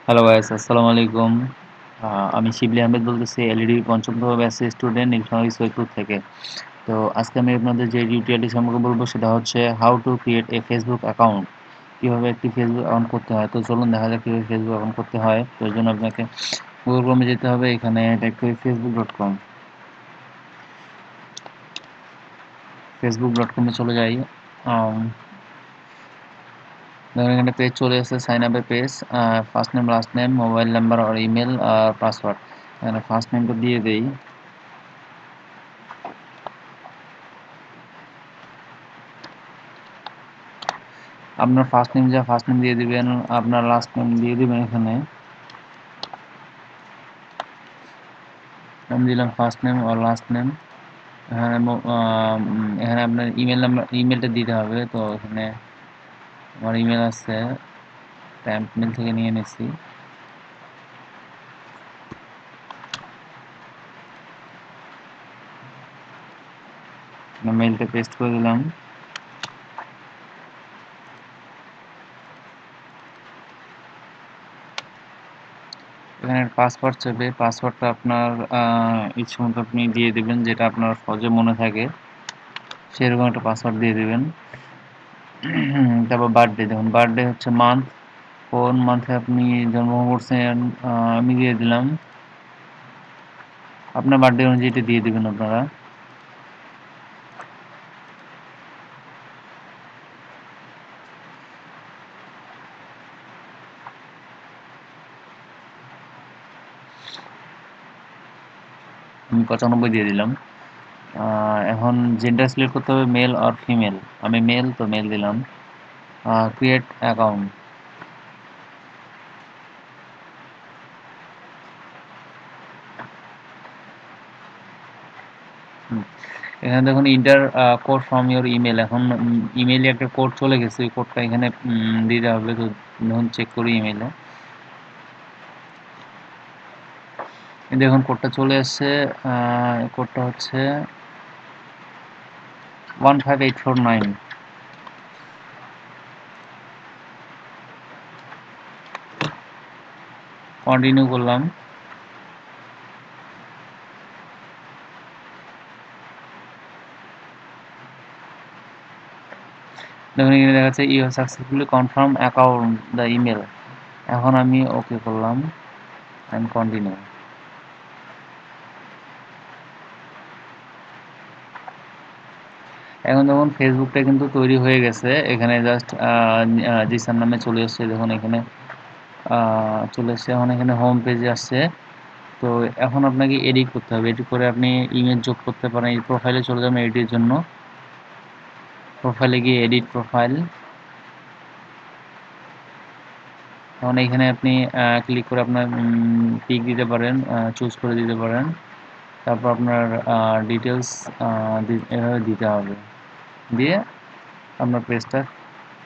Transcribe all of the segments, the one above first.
Hello guys, আসসালামু আলাইকুম। আমি শিবলি আহমেদ বলতেছি, এলইডি পঞ্চম ব্যাচের স্টুডেন্ট নীলফামারী সৈয়দপুর থেকে। তো আজকে আমি আপনাদের যে টিউটোরিয়ালটি সম্পর্কে বলবো সেটা হচ্ছে how to create a Facebook account. কীভাবে একটি ফেসবুক অ্যাকাউন্ট করতে হয়। তো চলুন দেখা যাক কীভাবে ফেসবুক অ্যাকাউন্ট করতে হয়। তো এর জন্য আপনাকে গুগল ক্রোমে যেতে হবে, এখানে টাইপ করি facebook.com। facebook.com-এ চলে যাই। দেখুন এখানে পেজ চলে এসেছে, সাইন আপের পেজ। First name, last name, mobile number আর ইমেল আর পাসওয়ার্ড। এখানে ফার্স্ট নেমটা দিয়ে দেই। আপনার ফার্স্ট নেম যা ফার্স্ট নেম দিয়ে দিবেন, আপনার লাস্ট নেম দিয়ে দিবেন। এখানে আমি দিলাম ফার্স্ট নেম আর লাস্ট নেম। এখানে এখানে আপনার ইমেল নাম্বার, ইমেলটা দিতে হবে। তো এখানে আমার ইমেল আছে, ট্যাম্প মেল থেকে নিয়ে নিচ্ছি। মেলটা পেস্ট করে দিলাম। এখানে পাসওয়ার্ড চাইবে, পাসওয়ার্ডটা আপনার ইচ্ছে মতো আপনি দিয়ে দেবেন, যেটা আপনার সহজে মনে থাকে সেরকম একটা পাসওয়ার্ড দিয়ে দেবেন। তারপর বার্থডে, দেখুন বার্থডে হচ্ছে মান্থ, কোন মান্থে আপনি জন্মগ্রহণ করছেন আমি দিয়ে দিলাম। আপনার বার্থডে অনুযায়ী এটা দিয়ে দেবেন আপনারা। আমি 95 দিয়ে দিলাম। এখন জেন্ডার সিলেক্ট করতে হবে, মেল আর ফিমেল। আমি মেল, তো মেল দিলাম। Create account. এখানে দেখুন inter code from your email. এখন ইমেইলে একটা কোড চলে গেছে, ওই কোডটা এখানে দিতে হবে। তো দেখুন চেক করি ইমেইলে, দেখুন কোডটা চলে এসছে। কোডটা হচ্ছে 15849। কন্টিনিউ করলাম। দেখুন এখানে দেখা যাচ্ছে you have successfully confirm account the email. এখন আমি ওকে করলাম অ্যান্ড কন্টিনিউ। এখন দেখুন ফেসবুকটা কিন্তু তৈরি হয়ে গেছে। এখানে জাস্ট জিসার নামে চলে এসছে। দেখুন এখানে চলে এসছে। এখন এখানে হোম পেজে আসছে। তো এখন আপনাকে এডিট করতে হবে। এডিট করে আপনি ইমেজ যোগ করতে পারেন। এই প্রোফাইলে চলে যাবেন এডিটের জন্য। প্রোফাইলে গিয়ে এডিট প্রোফাইল। এখন এখানে আপনি ক্লিক করে আপনার পিক দিতে পারেন, চুজ করে দিতে পারেন। তারপর আপনার ডিটেলস এভাবে দিতে হবে, দিয়ে আপনার পেজটা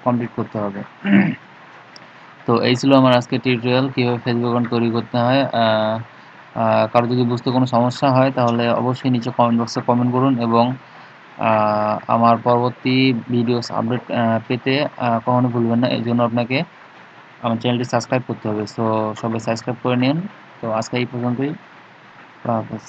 কমপ্লিট করতে হবে। তো এই ছিল আমার আজকের টিউটোরিয়াল, কীভাবে ফেসবুক অ্যাকাউন্ট তৈরি করতে হয়। কারো যদি বুঝতে কোনো সমস্যা হয় তাহলে অবশ্যই নিচে কমেন্ট বক্সে কমেন্ট করুন, এবং আমার পরবর্তী ভিডিওস আপডেট পেতে কখনো ভুলবেন না। এই জন্য আপনাকে আমার চ্যানেলটি সাবস্ক্রাইব করতে হবে। সো সবাই সাবস্ক্রাইব করে নিন। তো আজকে এই পর্যন্তই। আল্লাহ হাফেজ।